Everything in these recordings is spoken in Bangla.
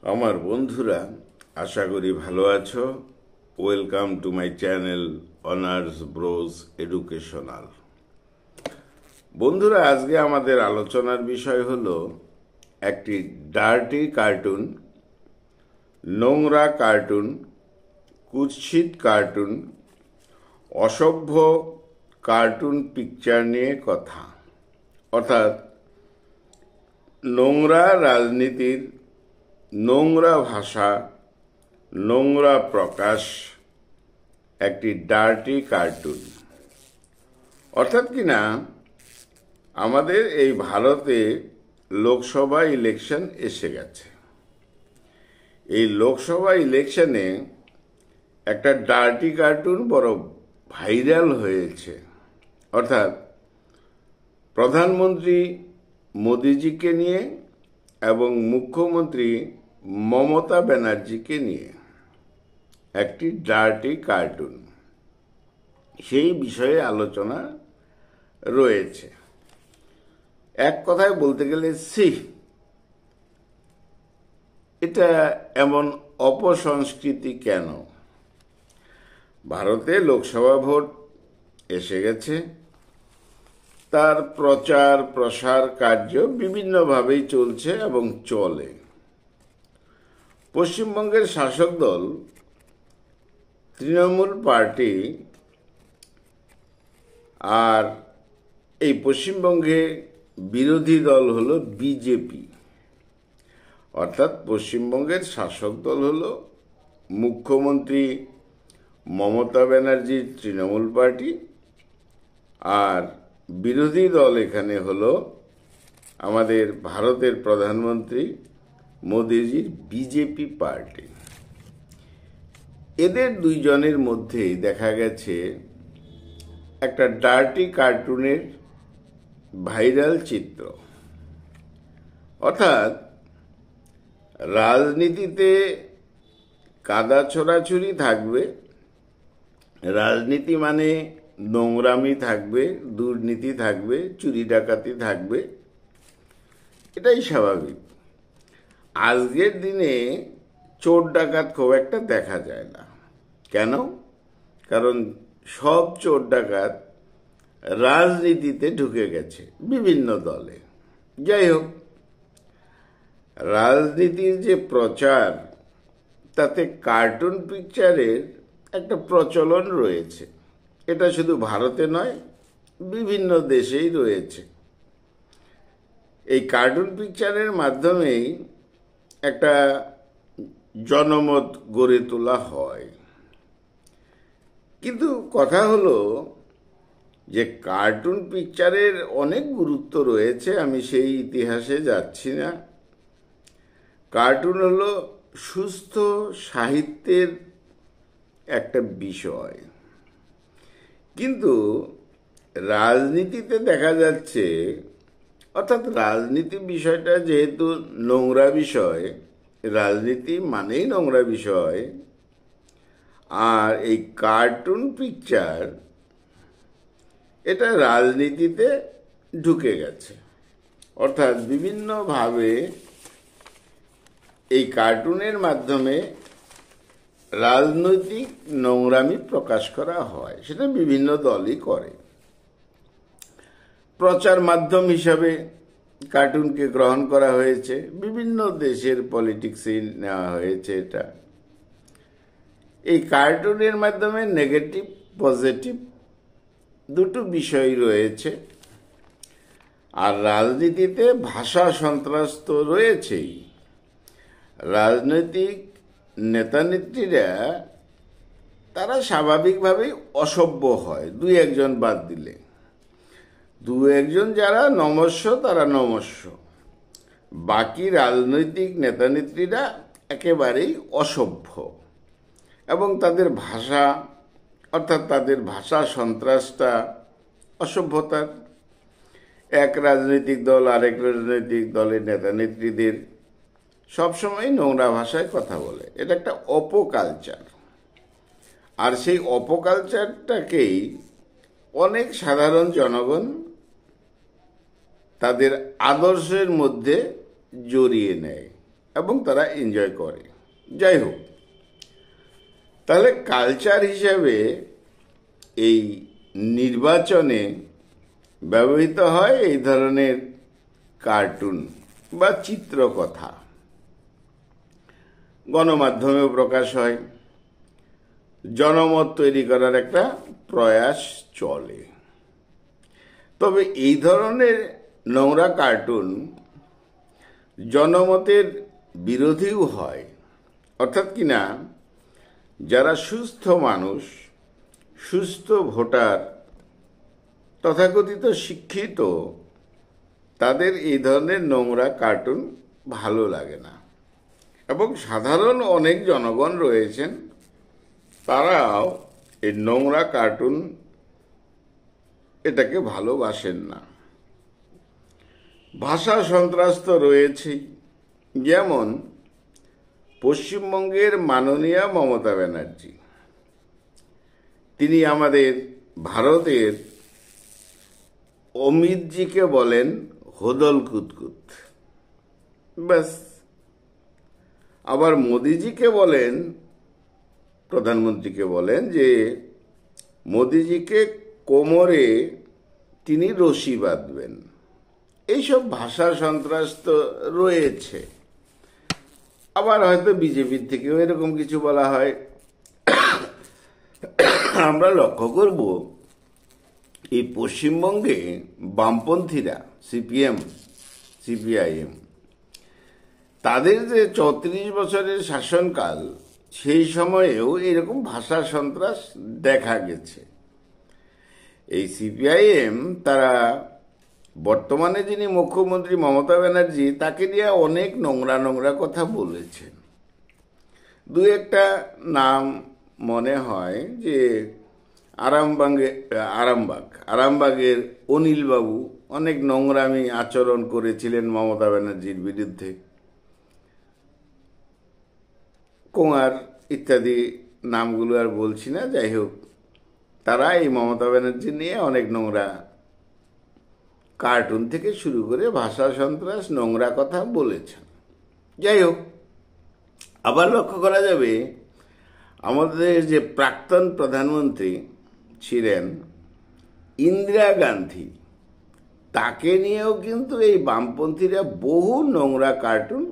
আমার বন্ধুরা, আশা করি ভালো আছো। Welcome to my channel honours bros educational. বন্ধুরা, আজকে আমাদের আলোচনার বিষয় হলো একটি ডার্টি কার্টুন, নোংরা কার্টুন, কুৎসিত কার্টুন, অসভ্য কার্টুন পিকচার নিয়ে কথা। অর্থাৎ নোংরা রাজনীতির নোংরা ভাষা, নোংরা প্রকাশ, একটি ডার্টি কার্টুন। অর্থাৎ কিনা আমাদের এই ভারতে লোকসভা ইলেকশন এসে গেছে। এই লোকসভা ইলেকশনে একটা ডার্টি কার্টুন বড় ভাইরাল হয়েছে। অর্থাৎ প্রধানমন্ত্রী মোদিজিকে নিয়ে এবং মুখ্যমন্ত্রী মমতা ব্যানার্জিকে নিয়ে একটি ডার্টি কার্টুন, সেই বিষয়ে আলোচনা রয়েছে। এক কথায় বলতে গেলে এটা এমন অপসংস্কৃতি কেন? ভারতে লোকসভা ভোট এসে গেছে, তার প্রচার প্রসার কার্য বিভিন্নভাবেই চলছে এবং চলে। পশ্চিমবঙ্গের শাসক দল তৃণমূল পার্টি, আর এই পশ্চিমবঙ্গে বিরোধী দল হলো বিজেপি। অর্থাৎ পশ্চিমবঙ্গের শাসক দল হলো মুখ্যমন্ত্রী মমতা ব্যানার্জির তৃণমূল পার্টি, আর বিরোধী দল এখানে হলো আমাদের ভারতের প্রধানমন্ত্রী মোদিজির বিজেপি পার্টি। এদের দুইজনের মধ্যে দেখা গেছে একটা ডার্টি কার্টুনের ভাইরাল চিত্র। অর্থাৎ রাজনীতিতে কাদা ছোড়াছুরি থাকবে, রাজনীতি মানে নোংরামি থাকবে, দুর্নীতি থাকবে, চুরি ডাকাতি থাকবে, এটাই স্বাভাবিক। আজকের দিনে চোর ডাকাত খুব একটা দেখা যায় না। কেন? কারণ সব চোর ডাকাত রাজনীতিতে ঢুকে গেছে বিভিন্ন দলে। যাই হোক, রাজনীতির যে প্রচার, তাতে কার্টুন পিকচারের একটা প্রচলন রয়েছে। এটা শুধু ভারতে নয়, বিভিন্ন দেশেই রয়েছে। এই কার্টুন পিকচারের মাধ্যমেই একটা জনমত গড়ে তোলা হয়। কিন্তু কথা হলো যে কার্টুন পিকচারের অনেক গুরুত্ব রয়েছে, আমি সেই ইতিহাসে যাচ্ছি না। কার্টুন হলো সুস্থ সাহিত্যের একটা বিষয়। কিন্তু রাজনীতিতে দেখা যাচ্ছে, অর্থাৎ রাজনীতি বিষয়টা যেহেতু নোংরা বিষয়, রাজনীতি মানেই নোংরা বিষয়, আর এই কার্টুন পিকচার এটা রাজনীতিতে ঢুকে গেছে। অর্থাৎ বিভিন্নভাবে এই কার্টুনের মাধ্যমে রাজনৈতিক নোংরামি প্রকাশ করা হয়। সেটা বিভিন্ন দলই করে। প্রচার মাধ্যম হিসাবে কার্টুনকে গ্রহণ করা হয়েছে, বিভিন্ন দেশের পলিটিক্সে নেওয়া হয়েছে এটা। এই কার্টুনের মাধ্যমে নেগেটিভ পজিটিভ দুটো বিষয় রয়েছে। আর রাজনীতিতে ভাষা সন্ত্রাস তো রয়েছেই। রাজনৈতিক নেতানেত্রীরা তারা স্বাভাবিকভাবেই অসভ্য হয়, দুই একজন বাদ দিলে। দু একজন যারা নমস্য তারা নমস্য, বাকি রাজনৈতিক নেতানেত্রীরা একেবারেই অসভ্য। এবং তাদের ভাষা, অর্থাৎ তাদের ভাষা সন্ত্রাসটা অসভ্যতার। এক রাজনৈতিক দল আরেক রাজনৈতিক দলের নেতানেত্রীদের সবসময় নোংরা ভাষায় কথা বলে। এটা একটা অপকালচার। আর সেই অপকালচারটাকেই অনেক সাধারণ জনগণ তাদের আদর্শের মধ্যে জড়িয়ে নেয়। এবং তারা এনজয় করে। যাই হোক, তাহলে কালচার হিসাবে এই নির্বাচনে ব্যবহৃত হয় এই ধরনের কার্টুন বা চিত্রকথা, গণমাধ্যমেও প্রকাশ হয়, জনমত তৈরি করার একটা প্রয়াস চলে। তবে এই ধরনের নোংরা কার্টুন জনমতের বিরোধীও হয়, অর্থাৎ কিনা যারা সুস্থ মানুষ, সুস্থ ভোটার, তথাকথিত শিক্ষিত, তাদের এই ধরনের নোংরা কার্টুন ভালো লাগে না। এবং সাধারণ অনেক জনগণ রয়েছেন, তারাও এই নোংরা কার্টুন এটাকে ভালোবাসেন না। ভাষা সন্ত্রাস তো রয়েছেই, যেমন পশ্চিমবঙ্গের মাননীয়া মমতা ব্যানার্জি, তিনি আমাদের ভারতের অমিতজিকে বলেন হোদল কুতকুত, ব্যাস। আবার মোদিজিকে বলেন, প্রধানমন্ত্রীকে বলেন যে মোদিজিকে কোমরে তিনি রশি বাঁধবেন। এইসব ভাষা সন্ত্রাস তো রয়েছে। আবার হয়তো বিজেপির থেকেও এরকম কিছু বলা হয়। আমরা লক্ষ্য করব এই পশ্চিমবঙ্গে বামপন্থীরা, সিপিএম, সিপিআইএম, তাদের যে 34 বছরের শাসনকাল, সেই সময়েও এরকম ভাষা সন্ত্রাস দেখা গেছে। এই সিপিআইএম তারা বর্তমানে যিনি মুখ্যমন্ত্রী মমতা ব্যানার্জি, তাকে নিয়ে অনেক নোংরা নোংরা কথা বলেছেন। দু একটা নাম মনে হয় যে আরামবাগের অনিলবাবু অনেক নোংরামি আচরণ করেছিলেন মমতা ব্যানার্জির বিরুদ্ধে। কুমার ইত্যাদি নামগুলো আর বলছি না। যাই হোক, তারা এই মমতা ব্যানার্জি নিয়ে অনেক নোংরা কার্টুন থেকে শুরু করে ভাষা সন্ত্রাস, নোংরা কথা বলেছেন। যাই হোক, আবার লক্ষ্য করা যাবে আমাদের যে প্রাক্তন প্রধানমন্ত্রী ছিলেন ইন্দিরা গান্ধী, তাকে নিয়েও কিন্তু এই বামপন্থীরা বহু নোংরা কার্টুন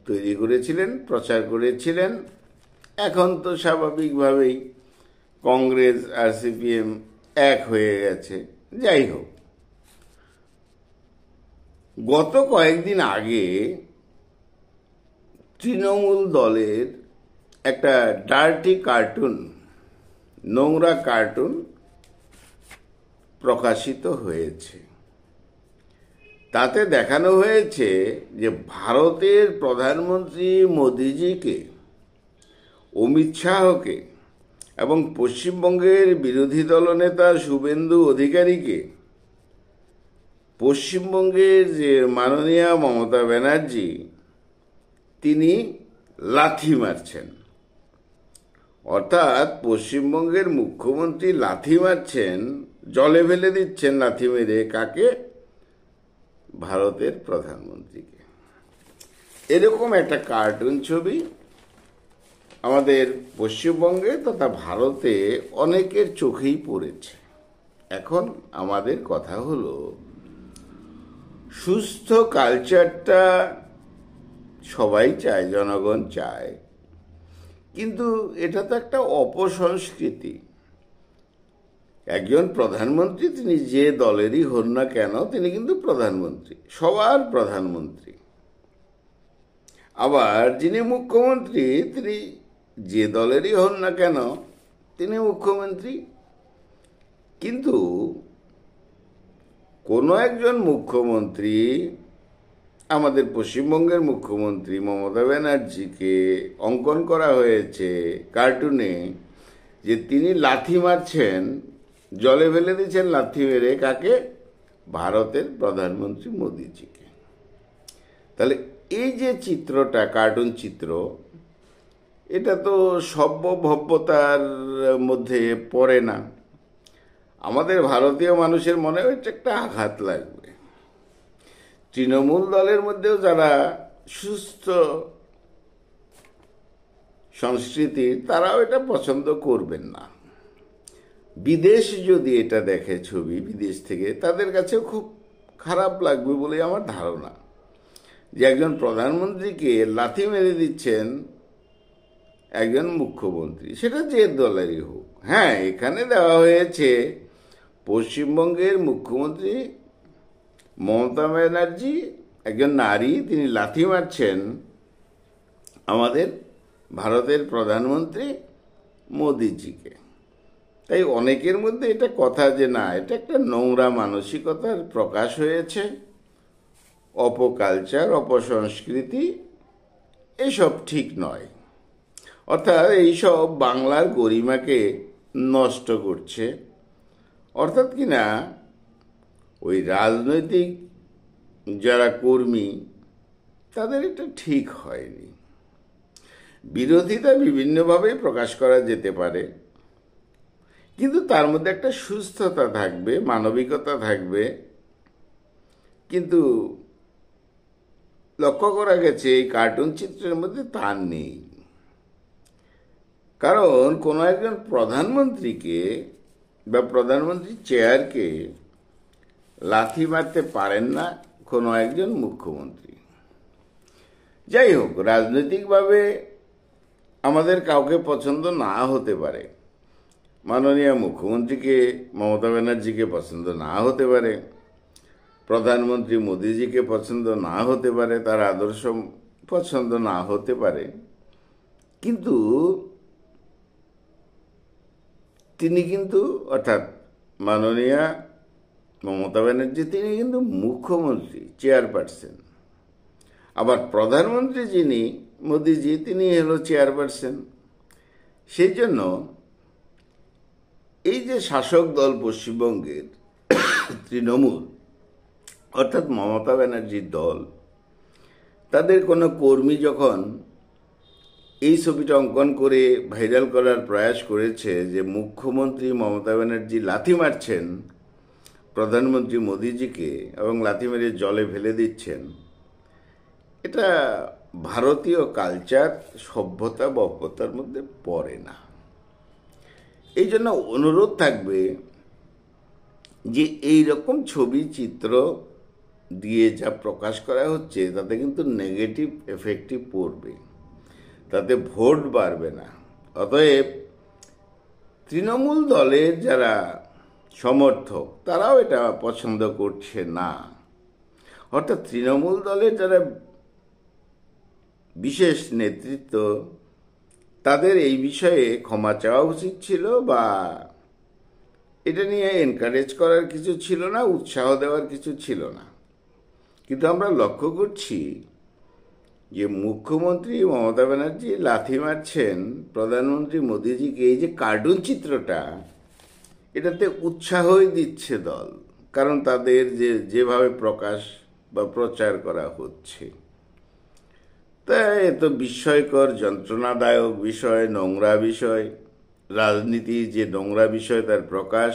তৈরি করেছিলেন, প্রচার করেছিলেন। এখন তো স্বাভাবিকভাবেই কংগ্রেস আর সিপিএম এক হয়ে গেছে। যাই হোক, গত কয়েকদিন আগে তৃণমূল দলের একটা ডার্টি কার্টুন, নোংরা কার্টুন প্রকাশিত হয়েছে। তাতে দেখানো হয়েছে যে ভারতের প্রধানমন্ত্রী মোদিজিকে, অমিত শাহকে এবং পশ্চিমবঙ্গের বিরোধী দলনেতা শুভেন্দু অধিকারীকে পশ্চিমবঙ্গের যে মাননীয়া মমতা ব্যানার্জি, তিনি লাথি মারছেন। অর্থাৎ পশ্চিমবঙ্গের মুখ্যমন্ত্রী লাথি মারছেন, জলে ফেলে দিচ্ছেন লাথি মেরে। কাকে? ভারতের প্রধানমন্ত্রীকে। এরকম একটা কার্টুন ছবি আমাদের পশ্চিমবঙ্গে তথা ভারতে অনেকের চোখেই পড়েছে। এখন আমাদের কথা হলো, সুস্থ কালচারটা সবাই চায়, জনগণ চায়, কিন্তু এটা তো একটা অপসংস্কৃতি। একজন প্রধানমন্ত্রী, তিনি যে দলেরই হন না কেন, তিনি কিন্তু প্রধানমন্ত্রী, সবার প্রধানমন্ত্রী। আবার যিনি মুখ্যমন্ত্রী, তিনি যে দলেরই হন না কেন, তিনি মুখ্যমন্ত্রী। কিন্তু কোনো একজন মুখ্যমন্ত্রী, আমাদের পশ্চিমবঙ্গের মুখ্যমন্ত্রী মমতা ব্যানার্জিকে অঙ্কন করা হয়েছে কার্টুনে যে তিনি লাথি মারছেন, জলে ফেলে দিচ্ছেন লাথি মেরে। কাকে? ভারতের প্রধানমন্ত্রী মোদিজিকে। তাহলে এই যে চিত্রটা, কার্টুন চিত্র, এটা তো সভ্যতার মধ্যে পড়ে না। আমাদের ভারতীয় মানুষের মনে হচ্ছে একটা আঘাত লাগবে। তৃণমূল দলের মধ্যেও যারা সুস্থ সংস্কৃতির, তারাও এটা পছন্দ করবেন না। বিদেশ যদি এটা দেখে ছবি বিদেশ থেকে, তাদের কাছেও খুব খারাপ লাগবে বলে আমার ধারণা, যে একজন প্রধানমন্ত্রীকে লাথি মেরে দিচ্ছেন একজন মুখ্যমন্ত্রী, সেটা যে দলেরই হোক। হ্যাঁ, এখানে দেওয়া হয়েছে পশ্চিমবঙ্গের মুখ্যমন্ত্রী মমতা ব্যানার্জি একজন নারী, তিনি লাথি মারছেন আমাদের ভারতের প্রধানমন্ত্রী মোদিজিকে। তাই অনেকের মধ্যে এটা কথা যে না, এটা একটা নোংরা মানসিকতার প্রকাশ হয়েছে, অপকালচার, অপসংস্কৃতি, এসব ঠিক নয়। অর্থাৎ এইসব বাংলার গরিমাকে নষ্ট করছে। অর্থাৎ কিনা ওই রাজনৈতিক যারা কর্মী, তাদের এটা ঠিক হয়নি। বিরোধিতা বিভিন্নভাবে প্রকাশ করা যেতে পারে, কিন্তু তার মধ্যে একটা সুস্থতা থাকবে, মানবিকতা থাকবে। কিন্তু লক্ষ্য করা গেছে এই কার্টুন চিত্রের মধ্যে তা নেই। কারণ কোনো একজন প্রধানমন্ত্রীকে বা প্রধানমন্ত্রীর চেয়ারকে লাথি মারতে পারেন না কোনো একজন মুখ্যমন্ত্রী। যাই হোক, রাজনৈতিকভাবে আমাদের কাউকে পছন্দ না হতে পারে, মাননীয় মুখ্যমন্ত্রীকে মমতা ব্যানার্জিকে পছন্দ না হতে পারে, প্রধানমন্ত্রী মোদিজিকে পছন্দ না হতে পারে, তার আদর্শ পছন্দ না হতে পারে, কিন্তু তিনি কিন্তু, অর্থাৎ মাননীয়া মমতা ব্যানার্জি, তিনি কিন্তু মুখ্যমন্ত্রী, চেয়ারপারসন। আবার প্রধানমন্ত্রী যিনি মোদিজি, তিনি হলো চেয়ারপারসন। সেই জন্য এই যে শাসক দল পশ্চিমবঙ্গের তৃণমূল, অর্থাৎ মমতা ব্যানার্জির দল, তাদের কোনো কর্মী যখন এই ছবিটা অঙ্কন করে ভাইরাল করার প্রয়াস করেছে যে মুখ্যমন্ত্রী মমতা ব্যানার্জি লাথি মারছেন প্রধানমন্ত্রী মোদিজিকে এবং লাথি মেরে জলে ফেলে দিচ্ছেন, এটা ভারতীয় কালচার, সভ্যতা, বভ্যতার মধ্যে পড়ে না। এই জন্য অনুরোধ থাকবে যে এই রকম ছবি চিত্র দিয়ে যা প্রকাশ করা হচ্ছে, তাতে কিন্তু নেগেটিভ এফেক্টই পড়বে, তাতে ভোট বাড়বে না। অতএব তৃণমূল দলের যারা সমর্থক, তারাও এটা পছন্দ করছে না। অর্থাৎ তৃণমূল দলের যারা বিশেষ নেতৃত্ব, তাদের এই বিষয়ে ক্ষমা চাওয়া উচিত ছিল, বা এটা নিয়ে এনকারেজ করার কিছু ছিল না, উৎসাহ দেওয়ার কিছু ছিল না। কিন্তু আমরা লক্ষ্য করছি যে মুখ্যমন্ত্রী মমতা ব্যানার্জি লাথি মারছেন প্রধানমন্ত্রী মোদিজিকে, এই যে কার্টুন চিত্রটা, এটাতে উৎসাহই দিচ্ছে দল, কারণ তাদের যেভাবে প্রকাশ বা প্রচার করা হচ্ছে। তাই এত বিস্ময়কর, যন্ত্রণাদায়ক বিষয়, নোংরা বিষয়, রাজনীতি যে নোংরা বিষয় তার প্রকাশ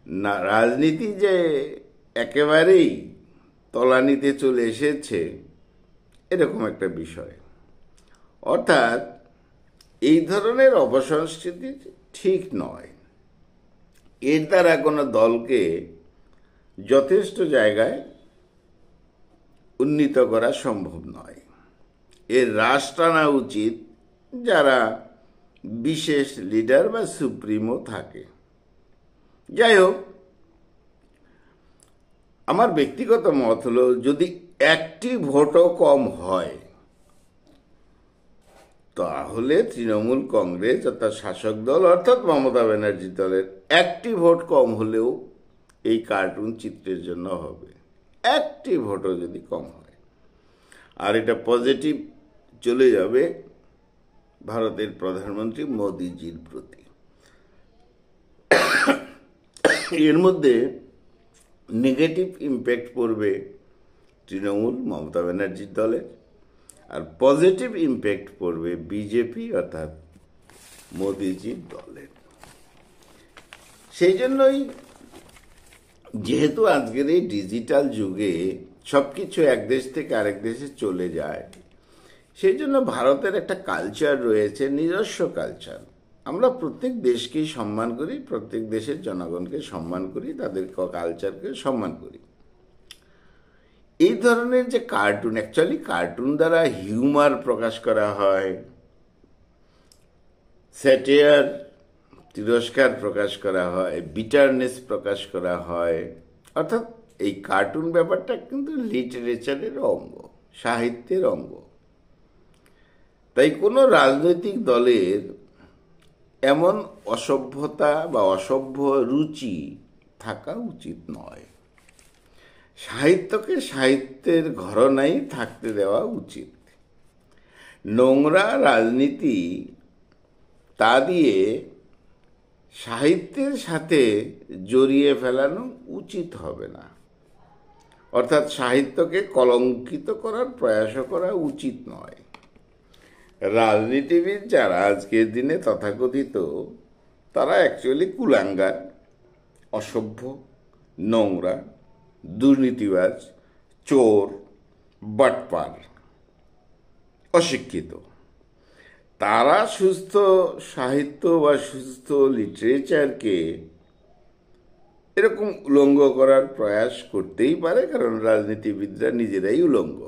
না, রাজনীতি যে একেবারেই তলানিতে চলে এসেছে, এরকম একটা বিষয়। অর্থাৎ এই ধরনের অপসংস্কৃতি ঠিক নয়। এর দ্বারা কোনো দলকে যথেষ্ট জায়গায় উন্নীত করা সম্ভব নয়। এর হ্রাস টানা উচিত যারা বিশেষ লিডার বা সুপ্রিমো থাকে। যাই হোক, আমার ব্যক্তিগত মত হলো, যদি একটি ভোটও কম হয়, তাহলে তৃণমূল কংগ্রেস অর্থাৎ শাসক দল অর্থাৎ মমতা ব্যানার্জি দলের একটি ভোট কম হলেও এই কার্টুন চিত্রের জন্য হবে। একটি ভোটও যদি কম হয়, আর এটা পজিটিভ চলে যাবে ভারতের প্রধানমন্ত্রী মোদিজির প্রতি। এর মধ্যে নেগেটিভ ইম্প্যাক্ট পড়বে তৃণমূল মমতা ব্যানার্জির দলের, আর পজিটিভ ইম্প্যাক্ট পড়বে বিজেপি অর্থাৎ মোদিজির দলের। সেই জন্যই যেহেতু আজকের এই ডিজিটাল যুগে সব কিছু এক দেশ থেকে আরেক দেশে চলে যায়। সেই জন্য ভারতের একটা কালচার রয়েছে, নিজস্ব কালচার। আমরা প্রত্যেক দেশকেই সম্মান করি, প্রত্যেক দেশের জনগণকে সম্মান করি, তাদের কালচারকে সম্মান করি। এই ধরনের যে কার্টুন, অ্যাকচুয়ালি কার্টুন দ্বারা হিউমার প্রকাশ করা হয়, স্যাটিয়ার, তিরস্কার প্রকাশ করা হয়, বিটারনেস প্রকাশ করা হয়। অর্থাৎ এই কার্টুন ব্যাপারটা কিন্তু লিটারেচারের অঙ্গ, সাহিত্যের অঙ্গ। তাই কোনো রাজনৈতিক দলের এমন অসভ্যতা বা অসভ্য রুচি থাকা উচিত নয়। সাহিত্যকে সাহিত্যের ঘরানায় থাকতে দেওয়া উচিত। নোংরা রাজনীতি তা দিয়ে সাহিত্যের সাথে জড়িয়ে ফেলানো উচিত হবে না। অর্থাৎ সাহিত্যকে কলঙ্কিত করার প্রয়াসও করা উচিত নয়। রাজনীতিবিদ যারা আজকের দিনে তথাকথিত, তারা অ্যাকচুয়ালি কুলাঙ্গার, অসভ্য, নোংরা, দুর্নীতিবাজ, চোর, বাটপার, অশিক্ষিত। তারা সুস্থ সাহিত্য বা সুস্থ লিটারেচারকে এরকম উলঙ্গ করার প্রয়াস করতেই পারে, কারণ রাজনীতিবিদরা নিজেরাই উলঙ্গ।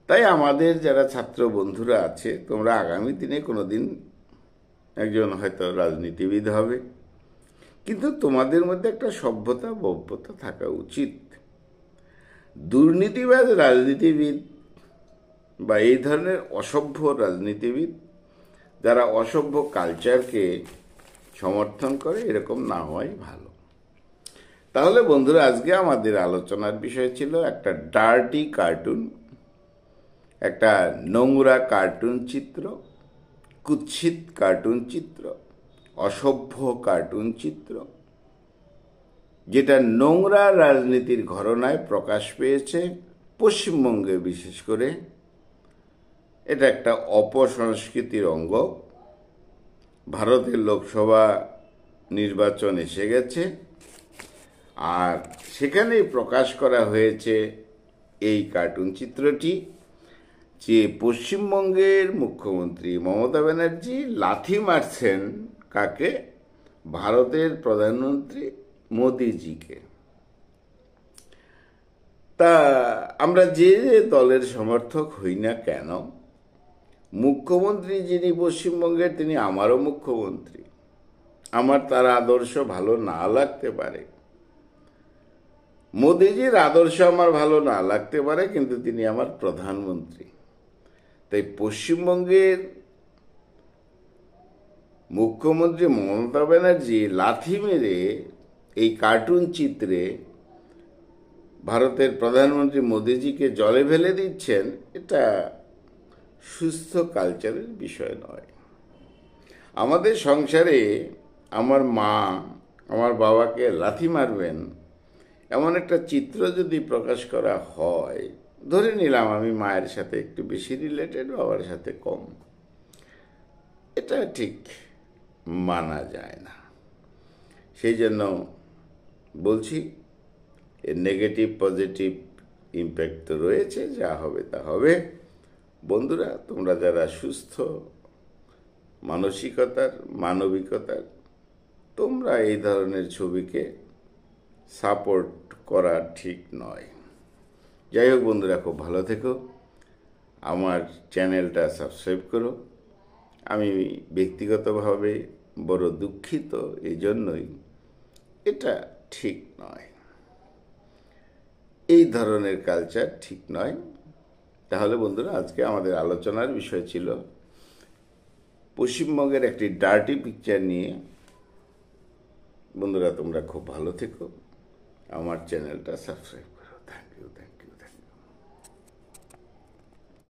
তাই আমাদের যারা ছাত্র বন্ধুরা আছে, তোমরা আগামী দিনে কোনোদিন একজন হয়তো রাজনীতিবিদ হবে, কিন্তু তোমাদের মধ্যে একটা সভ্যতা ভব্যতা থাকা উচিত। দুর্নীতিবাজ রাজনীতিবিদ বা এই ধরনের অসভ্য রাজনীতিবিদ যারা অসভ্য কালচারকে সমর্থন করে, এরকম না হওয়াই ভালো। তাহলে বন্ধুরা, আজকে আমাদের আলোচনার বিষয় ছিল একটা ডার্টি কার্টুন, একটা নোংরা কার্টুন চিত্র, কুৎসিত কার্টুন চিত্র, অসভ্য কার্টুন চিত্র, যেটা নোংরা রাজনীতির ঘরানায় প্রকাশ পেয়েছে পশ্চিমবঙ্গে। বিশেষ করে এটা একটা অপসংস্কৃতির অঙ্গ। ভারতের লোকসভা নির্বাচন এসে গেছে, আর সেখানেই প্রকাশ করা হয়েছে এই কার্টুন চিত্রটি, যে পশ্চিমবঙ্গের মুখ্যমন্ত্রী মমতা ব্যানার্জি লাথি মারছেন কাকে? ভারতের প্রধানমন্ত্রী মোদিজিকে। তা আমরা যে দলের সমর্থক হই না কেন, মুখ্যমন্ত্রী যিনি পশ্চিমবঙ্গের, তিনি আমারও মুখ্যমন্ত্রী। আমার তার আদর্শ ভালো না লাগতে পারে, মোদিজির আদর্শ আমার ভালো না লাগতে পারে, কিন্তু তিনি আমার প্রধানমন্ত্রী। তাই পশ্চিমবঙ্গের মুখ্যমন্ত্রী মমতা ব্যানার্জি লাথি মেরে এই কার্টুন চিত্রে ভারতের প্রধানমন্ত্রী মোদিজিকে জলে ফেলে দিচ্ছেন, এটা সুস্থ কালচারের বিষয় নয়। আমাদের সংসারে আমার মা আমার বাবাকে লাথি মারবেন এমন একটা চিত্র যদি প্রকাশ করা হয়, ধরে নিলাম আমি মায়ের সাথে একটু বেশি রিলেটেড, বাবার সাথে কম, এটা ঠিক মানা যায় না। সেই জন্য বলছি, এর নেগেটিভ পজিটিভ ইম্প্যাক্ট তো রয়েছে, যা হবে তা হবে। বন্ধুরা, তোমরা যারা সুস্থ মানসিকতার, মানবিকতার, তোমরা এই ধরনের ছবিকে সাপোর্ট করা ঠিক নয়। যাই হোক বন্ধুরা, খুব ভালো থেকো, আমার চ্যানেলটা সাবস্ক্রাইব করো। আমি ব্যক্তিগতভাবে বড় দুঃখিত এই জন্যই, এটা ঠিক নয়, এই ধরনের কালচার ঠিক নয়। তাহলে বন্ধুরা, আজকে আমাদের আলোচনার বিষয় ছিল পশ্চিমবঙ্গের একটি ডার্টি পিকচার নিয়ে। বন্ধুরা, তোমরা খুব ভালো থেকো, আমার চ্যানেলটা সাবস্ক্রাইব করো। Thank you.